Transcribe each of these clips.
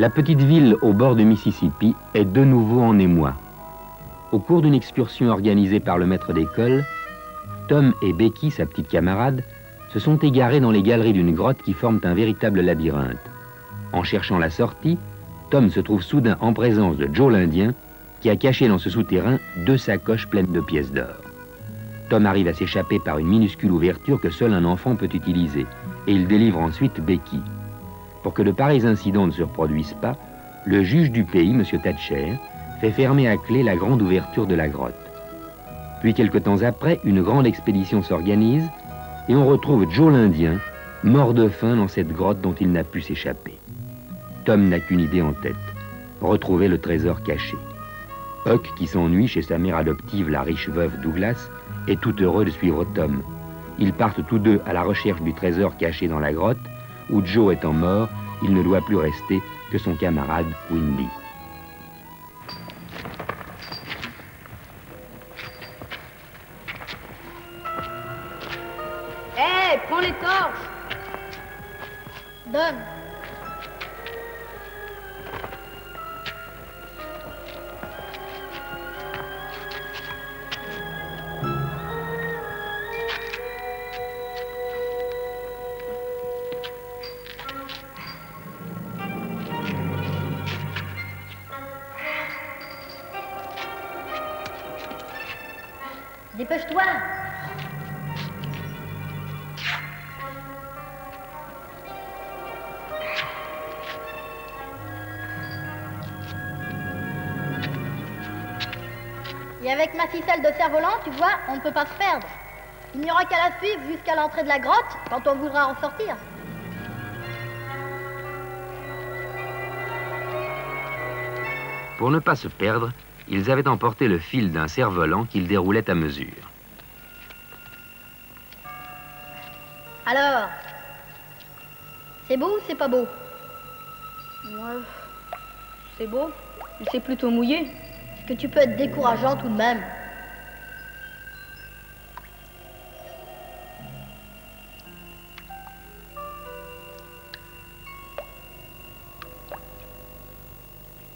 La petite ville au bord du Mississippi est de nouveau en émoi. Au cours d'une excursion organisée par le maître d'école, Tom et Becky, sa petite camarade, se sont égarés dans les galeries d'une grotte qui forment un véritable labyrinthe. En cherchant la sortie, Tom se trouve soudain en présence de Joe l'Indien, qui a caché dans ce souterrain 2 sacoches pleines de pièces d'or. Tom arrive à s'échapper par une minuscule ouverture que seul un enfant peut utiliser, et il délivre ensuite Becky. Pour que de pareils incidents ne se reproduisent pas, le juge du pays, M. Thatcher, fait fermer à clé la grande ouverture de la grotte. Puis, quelque temps après, une grande expédition s'organise et on retrouve Joe l'Indien, mort de faim dans cette grotte dont il n'a pu s'échapper. Tom n'a qu'une idée en tête, retrouver le trésor caché. Huck, qui s'ennuie chez sa mère adoptive, la riche veuve Douglas, est tout heureux de suivre Tom. Ils partent tous deux à la recherche du trésor caché dans la grotte, où Joe étant mort, il ne doit plus rester que son camarade Windy. Hé, prends les torches. Donne. Dépêche-toi. Et avec ma ficelle de cerf-volant, tu vois, on ne peut pas se perdre. Il n'y aura qu'à la suivre jusqu'à l'entrée de la grotte quand on voudra en sortir. Pour ne pas se perdre, ils avaient emporté le fil d'un cerf-volant qu'ils déroulaient à mesure. Alors, c'est beau ou c'est pas beau? Ouais, c'est beau, mais c'est plutôt mouillé. Est-ce que tu peux être décourageant tout de même?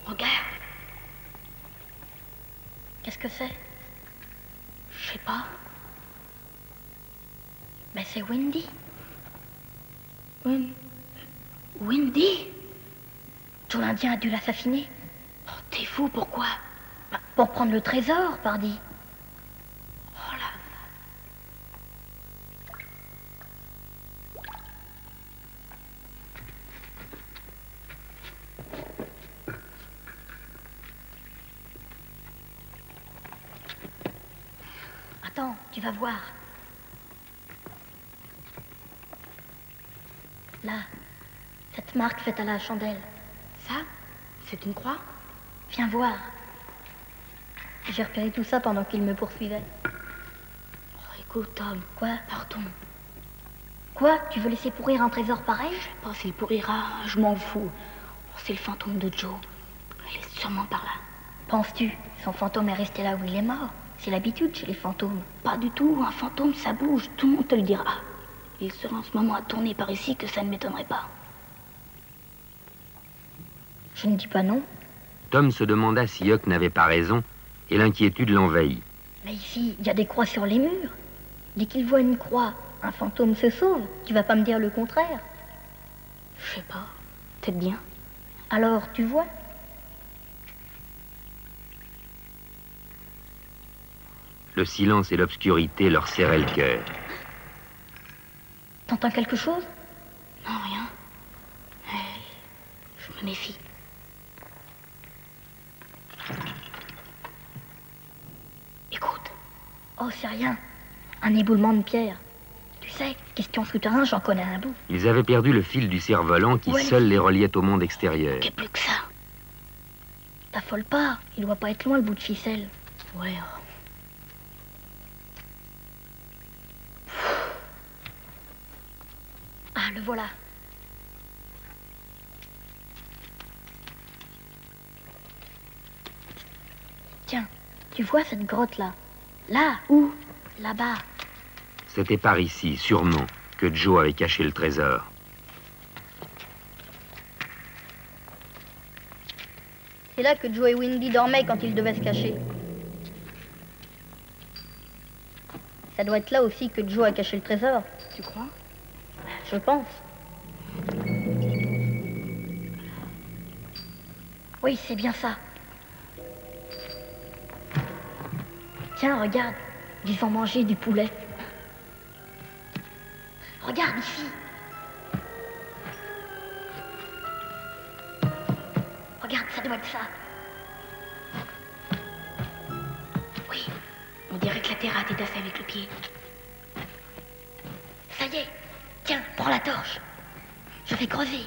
Regarde. Qu'est-ce que c'est? Je sais pas. Mais c'est Windy. Windy? Joe l'Indien a dû l'assassiner. Oh, t'es fou, pourquoi? Bah, pour prendre le trésor, pardi. Oh là. Attends, tu vas voir. Là, cette marque faite à la chandelle. Ça, c'est une croix? Viens voir. J'ai repéré tout ça pendant qu'il me poursuivait. Oh, écoute, Tom. Quoi? Partons. Quoi? Tu veux laisser pourrir un trésor pareil? Je sais pas s'il pourrira, je m'en fous. Oh, c'est le fantôme de Joe. Il est sûrement par là. Penses-tu? Son fantôme est resté là où il est mort. C'est l'habitude chez les fantômes. Pas du tout, un fantôme ça bouge, tout le monde te le dira. Il serait en ce moment à tourner par ici que ça ne m'étonnerait pas. Je ne dis pas non. Tom se demanda si Huck n'avait pas raison, et l'inquiétude l'envahit. Mais ici, il y a des croix sur les murs. Dès qu'il voit une croix, un fantôme se sauve. Tu vas pas me dire le contraire. Je sais pas, peut-être bien. Alors, tu vois? Le silence et l'obscurité leur serraient le cœur. T'entends quelque chose? Non, rien. Je me méfie. Écoute. Oh, c'est rien. Un éboulement de pierre. Tu sais, question souterrain, j'en connais un bout. Ils avaient perdu le fil du cerf-volant qui seul les reliait au monde extérieur. Qu'est plus que ça? T'affole pas, il doit pas être loin le bout de ficelle. Ouais. Ah, le voilà. Tiens, tu vois cette grotte-là? Là, où? Là-bas. C'était par ici, sûrement, que Joe avait caché le trésor. C'est là que Joe et Windy dormaient quand ils devaient se cacher. Ça doit être là aussi que Joe a caché le trésor. Tu crois? Je pense. Oui, c'est bien ça. Tiens, regarde. Ils ont mangé du poulet. Regarde ici. Regarde, ça doit être ça. Oui, on dirait que la terre a été tassée avec le pied. Ça y est. Tiens, prends la torche. Je vais creuser.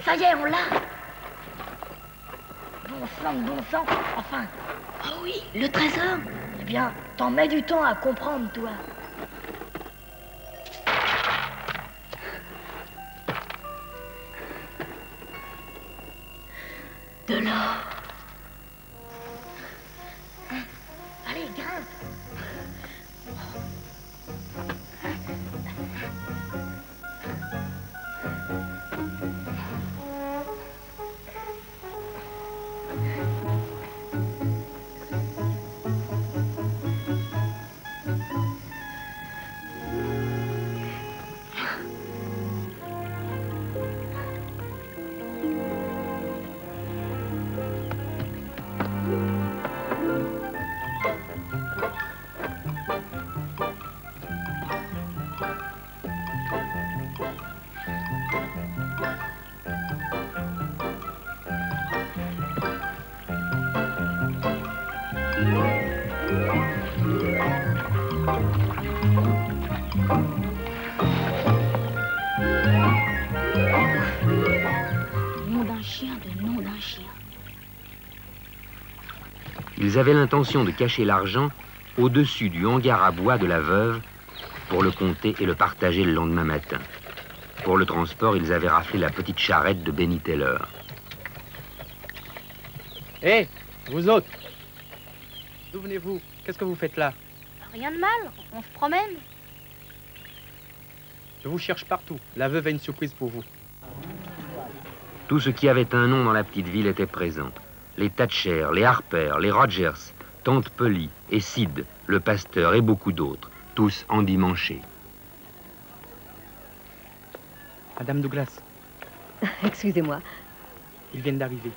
Ça y est, on l'a. Bon sang, enfin. Oh oui, le trésor. Eh bien, t'en mets du temps à comprendre, toi. De l'or. Allez, grimpe. Ils avaient l'intention de cacher l'argent au-dessus du hangar à bois de la veuve pour le compter et le partager le lendemain matin. Pour le transport, ils avaient raflé la petite charrette de Benny Taylor. Hé, vous autres! D'où venez-vous? Qu'est-ce que vous faites là? Rien de mal, on se promène. Je vous cherche partout. La veuve a une surprise pour vous. Tout ce qui avait un nom dans la petite ville était présent. Les Thatcher, les Harper, les Rogers, Tante Polly et Sid, le pasteur et beaucoup d'autres, tous endimanchés. Madame Douglas, Excusez-moi. ils viennent d'arriver.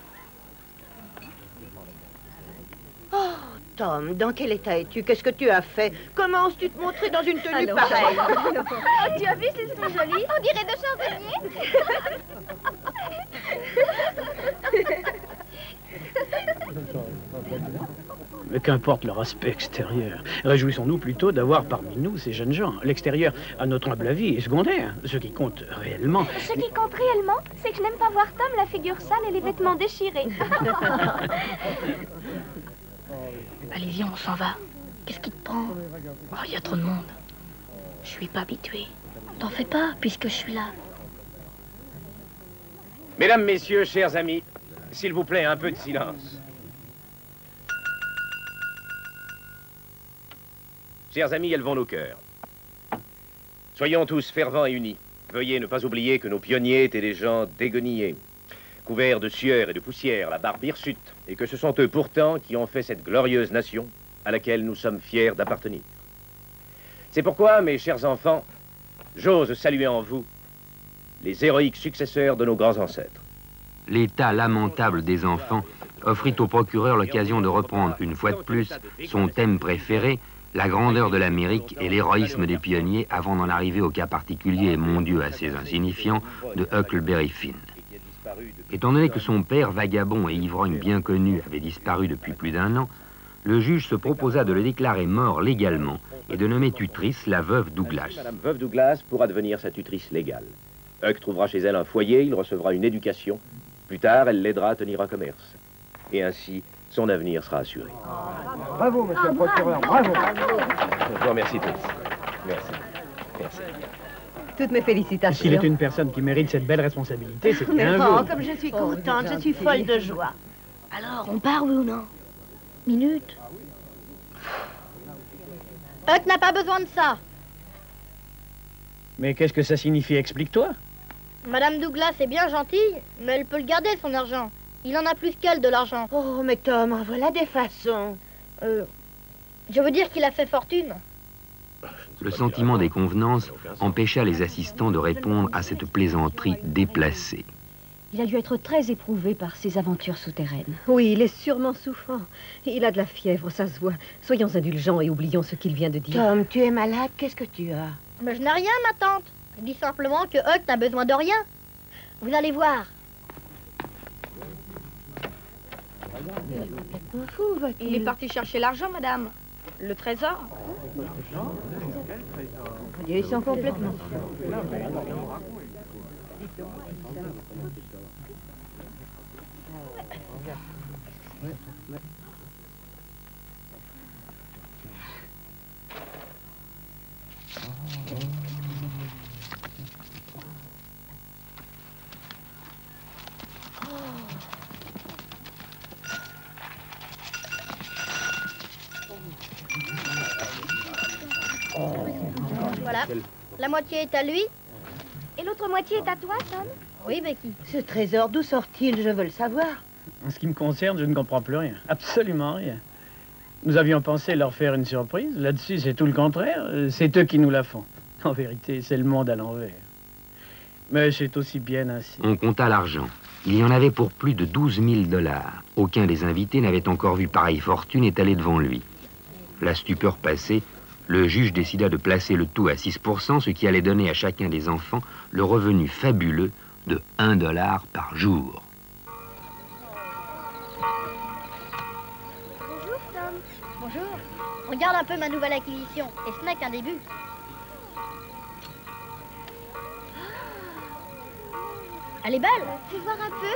Oh, Tom, dans quel état es-tu? Qu'est-ce que tu as fait? Comment oses-tu te montrer dans une tenue Allons. pareille? Oh, tu as vu, c'est trop joli. On dirait deux chansonniers. Mais qu'importe leur aspect extérieur. Réjouissons-nous plutôt d'avoir parmi nous ces jeunes gens. L'extérieur, à notre humble avis, est secondaire. Ce qui compte réellement... Ce qui compte réellement, c'est que je n'aime pas voir Tom la figure sale et les vêtements déchirés. Allez, viens, on s'en va. Qu'est-ce qui te prend? Oh, il y a trop de monde. Je suis pas habituée. T'en fais pas, puisque je suis là. Mesdames, messieurs, chers amis, s'il vous plaît, un peu de silence. Chers amis, élevons nos cœurs. Soyons tous fervents et unis. Veuillez ne pas oublier que nos pionniers étaient des gens déguenillés, couverts de sueur et de poussière, la barbe hirsute, et que ce sont eux pourtant qui ont fait cette glorieuse nation à laquelle nous sommes fiers d'appartenir. C'est pourquoi, mes chers enfants, j'ose saluer en vous les héroïques successeurs de nos grands ancêtres. L'état lamentable des enfants offrit au procureur l'occasion de reprendre une fois de plus son thème préféré, la grandeur de l'Amérique et l'héroïsme des pionniers avant d'en arriver au cas particulier et mon Dieu assez insignifiant de Huckleberry Finn. Étant donné que son père, vagabond et ivrogne bien connu, avait disparu depuis plus d'1 an, le juge se proposa de le déclarer mort légalement et de nommer tutrice la veuve Douglas. Madame veuve Douglas pourra devenir sa tutrice légale. Huck trouvera chez elle un foyer, il recevra une éducation. Plus tard, elle l'aidera à tenir un commerce. Et ainsi, son avenir sera assuré. Bravo, monsieur le procureur, bravo. Je vous remercie tous. Merci. Merci. Toutes mes félicitations. S'il est une personne qui mérite cette belle responsabilité, c'est bien Oh, vous. comme je suis contente, je suis folle de joie. Alors, on part, oui ou non? Minute. Huck n'a pas besoin de ça. Mais qu'est-ce que ça signifie? Explique-toi. Madame Douglas est bien gentille, mais elle peut le garder, son argent. Il en a plus qu'elle, de l'argent. Oh, mais Tom, en voilà des façons. Je veux dire qu'il a fait fortune. Le sentiment des convenances empêcha les assistants de répondre à cette plaisanterie déplacée. Il a dû être très éprouvé par ses aventures souterraines. Oui, il est sûrement souffrant. Il a de la fièvre, ça se voit. Soyons indulgents et oublions ce qu'il vient de dire. Tom, tu es malade, qu'est-ce que tu as? Mais je n'ai rien, ma tante. Je dis simplement que Huck n'a besoin de rien. Vous allez voir. Il est parti chercher l'argent, madame. Le trésor. Ils sont complètement. Voilà. La moitié est à lui. Et l'autre moitié est à toi, Tom? Oui, Becky. Ce trésor, d'où sort-il? Je veux le savoir. En ce qui me concerne, je ne comprends plus rien. Absolument rien. Nous avions pensé leur faire une surprise. Là-dessus, c'est tout le contraire. C'est eux qui nous la font. En vérité, c'est le monde à l'envers. Mais c'est aussi bien ainsi. On compta l'argent. Il y en avait pour plus de 12 000 $. Aucun des invités n'avait encore vu pareille fortune étalée devant lui. La stupeur passée, le juge décida de placer le tout à 6%, ce qui allait donner à chacun des enfants le revenu fabuleux de 1 $ par jour. Bonjour, Tom. Bonjour. Regarde un peu ma nouvelle acquisition. Et ce n'est qu'un début. Elle est belle. Fais voir un peu.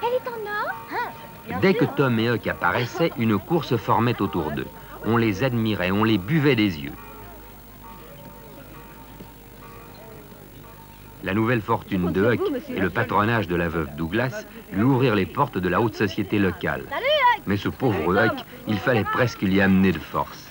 Elle est en or. Hein, bien Dès sûr. que Tom et Huck apparaissaient, une course se formait autour d'eux. On les admirait, on les buvait des yeux. La nouvelle fortune de Huck et le patronage de la veuve Douglas lui ouvrirent les portes de la haute société locale. Mais ce pauvre Huck, il fallait presque l'y amener de force.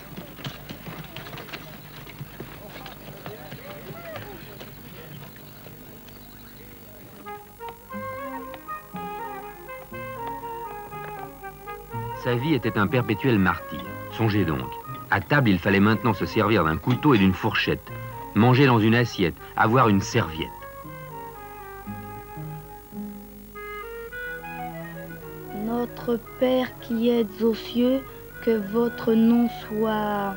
Sa vie était un perpétuel martyre. Songez donc, à table, il fallait maintenant se servir d'un couteau et d'une fourchette, manger dans une assiette, avoir une serviette. Notre Père qui êtes aux cieux, que votre nom soit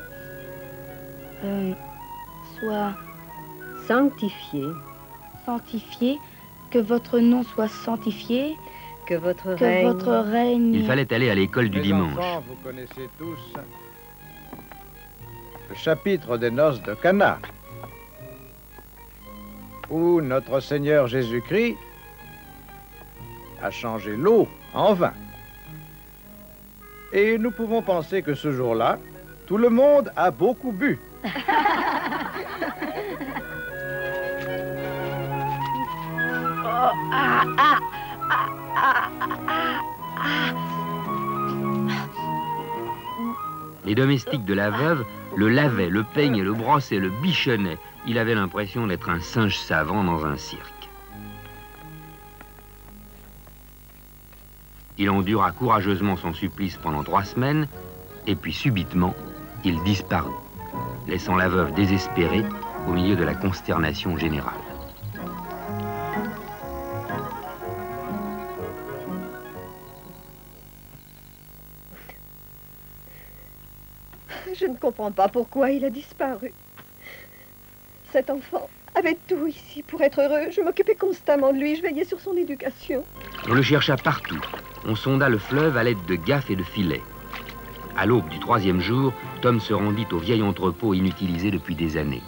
Sanctifié. sanctifié, que votre nom soit sanctifié, Que votre que règne... votre règne... Il fallait aller à l'école du Les dimanche. enfants, vous connaissez tous le chapitre des noces de Cana, où notre Seigneur Jésus-Christ a changé l'eau en vin. Et nous pouvons penser que ce jour-là, tout le monde a beaucoup bu. Les domestiques de la veuve le lavaient, le peignaient, le brossaient, le bichonnaient. Il avait l'impression d'être un singe savant dans un cirque. Il endura courageusement son supplice pendant 3 semaines, et puis subitement, il disparut, laissant la veuve désespérée au milieu de la consternation générale. Je ne comprends pas pourquoi il a disparu. Cet enfant avait tout ici pour être heureux. Je m'occupais constamment de lui, je veillais sur son éducation. On le chercha partout. On sonda le fleuve à l'aide de gaffes et de filets. À l'aube du 3e jour, Tom se rendit au vieil entrepôt inutilisé depuis des années.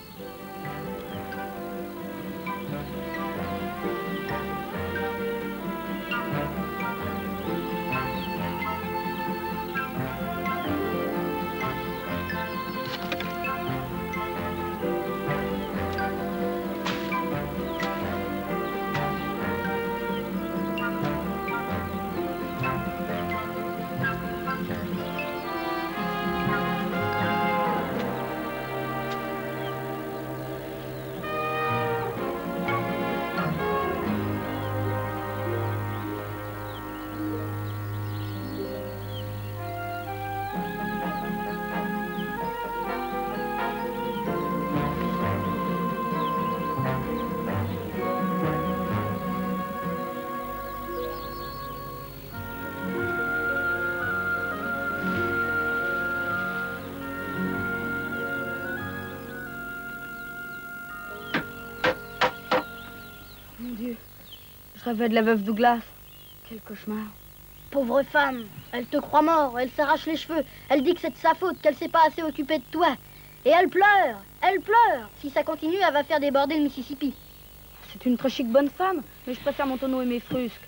Mon Dieu, je rêvais de la veuve Douglas. Quel cauchemar. Pauvre femme, elle te croit mort, elle s'arrache les cheveux. Elle dit que c'est de sa faute, qu'elle s'est pas assez occupée de toi. Et elle pleure, elle pleure. Si ça continue, elle va faire déborder le Mississippi. C'est une très chic bonne femme, mais je préfère mon tonneau et mes frusques.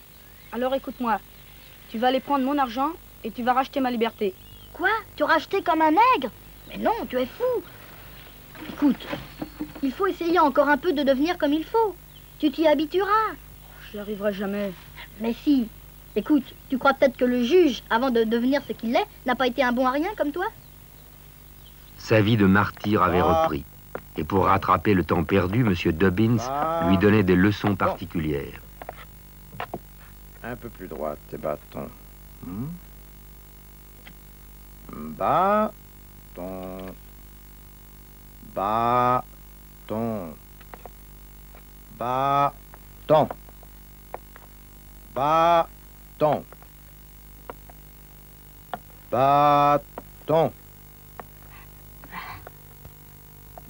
Alors écoute-moi, tu vas aller prendre mon argent et tu vas racheter ma liberté. Quoi? Tu racheter comme un nègre? Mais non, tu es fou. Écoute, il faut essayer encore un peu de devenir comme il faut. Tu t'y habitueras. J'y arriverai jamais. Mais si. Écoute, tu crois peut-être que le juge, avant de devenir ce qu'il est, n'a pas été un bon à rien comme toi? Sa vie de martyr avait repris. Et pour rattraper le temps perdu, M. Dobbins lui donnait des leçons particulières. Un peu plus droit, tes bâtons. Bâton. Bâton. Bâton. Bâton. Bâton.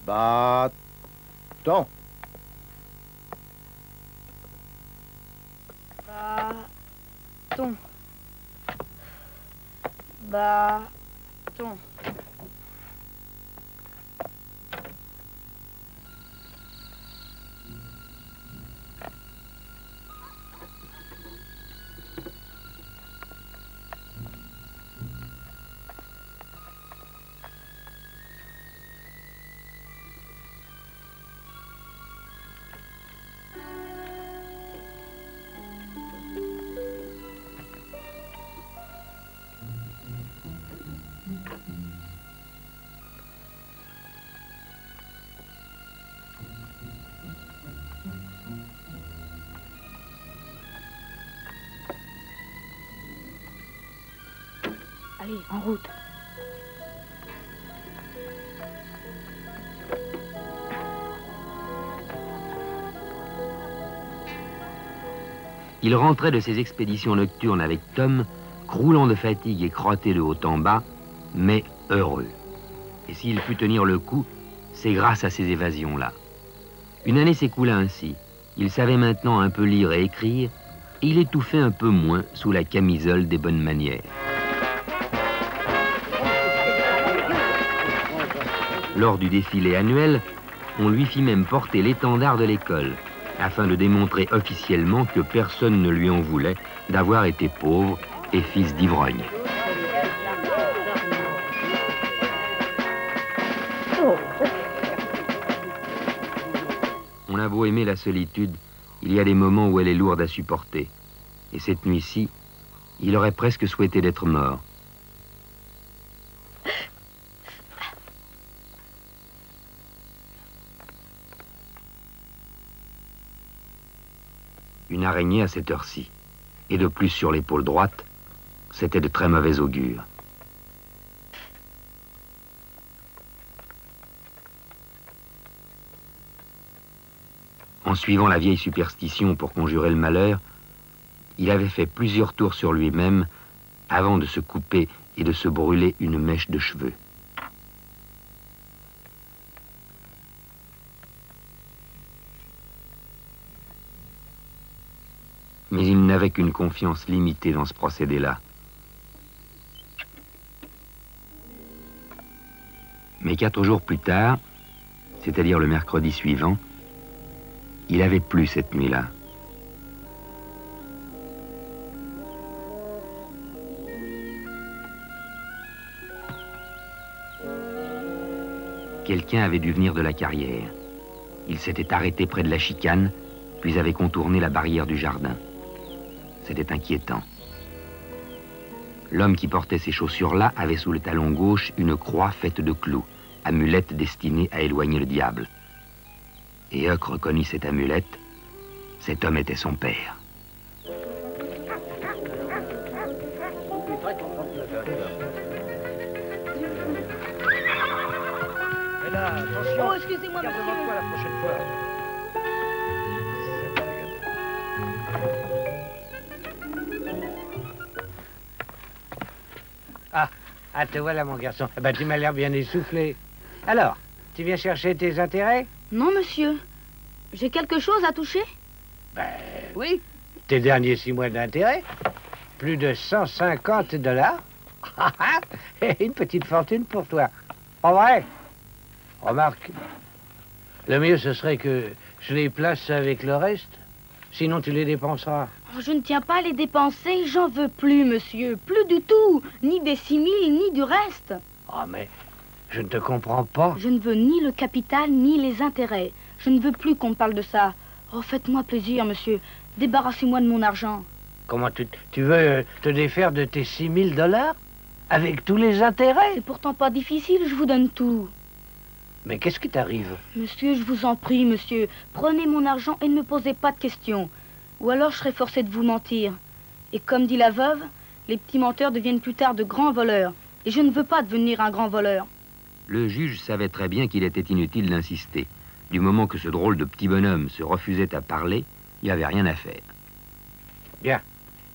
Bâton. Bâton. Bâton. Allez, en route. Il rentrait de ses expéditions nocturnes avec Tom, croulant de fatigue et crotté de haut en bas, mais heureux. Et s'il put tenir le coup, c'est grâce à ces évasions-là. Une année s'écoula ainsi. Il savait maintenant un peu lire et écrire, et il étouffait un peu moins sous la camisole des bonnes manières. Lors du défilé annuel, on lui fit même porter l'étendard de l'école, afin de démontrer officiellement que personne ne lui en voulait d'avoir été pauvre et fils d'ivrogne. On a beau aimer la solitude, il y a des moments où elle est lourde à supporter. Et cette nuit-ci, il aurait presque souhaité d'être mort. Une araignée à cette heure-ci, et de plus sur l'épaule droite, c'était de très mauvais augure. En suivant la vieille superstition pour conjurer le malheur, il avait fait plusieurs tours sur lui-même avant de se couper et de se brûler une mèche de cheveux. Mais il n'avait qu'une confiance limitée dans ce procédé-là. Mais 4 jours plus tard, c'est-à-dire le mercredi suivant, il avait plu cette nuit-là. Quelqu'un avait dû venir de la carrière. Il s'était arrêté près de la chicane, puis avait contourné la barrière du jardin. C'était inquiétant. L'homme qui portait ces chaussures-là avait sous le talon gauche une croix faite de clous, amulette destinée à éloigner le diable. Et Huck reconnut cette amulette. Cet homme était son père. Attention. Oh, excusez-moi, Garde devant monsieur. toi la prochaine fois. Ah, te voilà, mon garçon. Eh ben, tu m'as l'air bien essoufflé. Alors, tu viens chercher tes intérêts? Non, monsieur. J'ai quelque chose à toucher? Ben, oui. Tes derniers 6 mois d'intérêt. Plus de 150 $. Une petite fortune pour toi. Pas vrai? Remarque, le mieux, ce serait que je les place avec le reste. Sinon, tu les dépenseras. Oh, je ne tiens pas à les dépenser, j'en veux plus, monsieur. Plus du tout. Ni des 6 000, ni du reste. Ah, mais je ne te comprends pas. Je ne veux ni le capital, ni les intérêts. Je ne veux plus qu'on me parle de ça. Oh, faites-moi plaisir, monsieur. Débarrassez-moi de mon argent. Comment tu veux te défaire de tes 6 000 $? Avec tous les intérêts? C'est pourtant pas difficile, je vous donne tout. Mais qu'est-ce qui t'arrive? Monsieur, je vous en prie, monsieur. Prenez mon argent et ne me posez pas de questions. Ou alors je serai forcé de vous mentir. Et comme dit la veuve, les petits menteurs deviennent plus tard de grands voleurs. Et je ne veux pas devenir un grand voleur. Le juge savait très bien qu'il était inutile d'insister. Du moment que ce drôle de petit bonhomme se refusait à parler, il n'y avait rien à faire. Bien,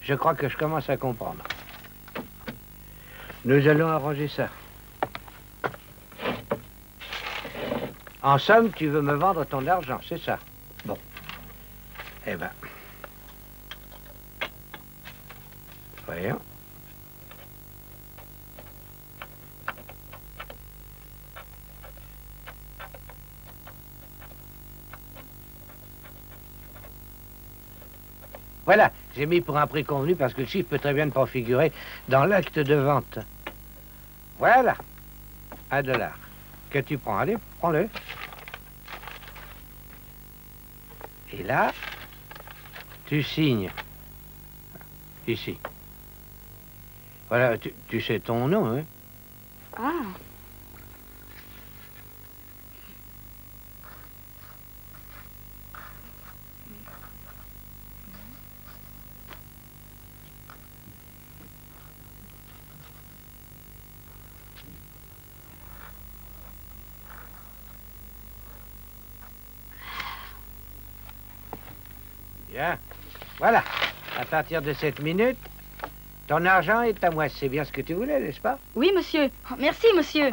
je crois que je commence à comprendre. Nous allons arranger ça. En somme, tu veux me vendre ton argent, c'est ça? Bon. Eh ben. Voyons. Voilà, j'ai mis pour un prix convenu parce que le chiffre peut très bien ne pas figurer dans l'acte de vente. Voilà, $1. Que tu prends, allez, prends-le. Et là, tu signes. Ici. Voilà, tu sais ton nom, hein? Ah. Bien. Voilà. À partir de cette minute, ton argent est à moi. C'est bien ce que tu voulais, n'est-ce pas? Oui, monsieur. Merci, monsieur.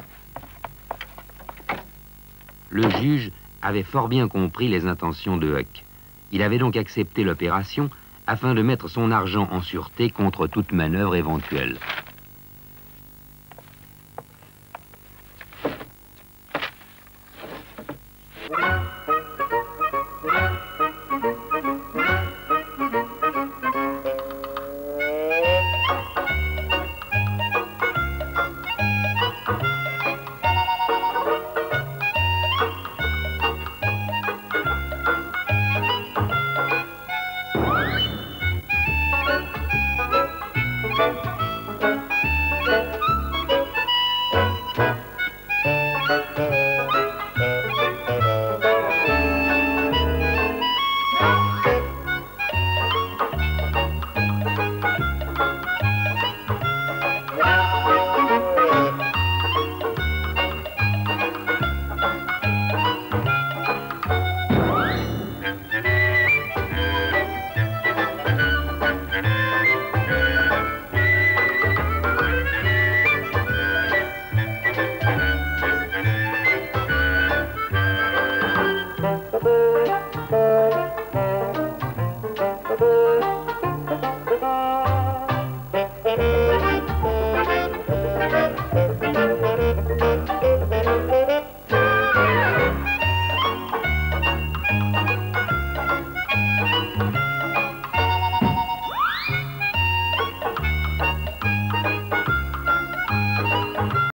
Le juge avait fort bien compris les intentions de Huck. Il avait donc accepté l'opération afin de mettre son argent en sûreté contre toute manœuvre éventuelle.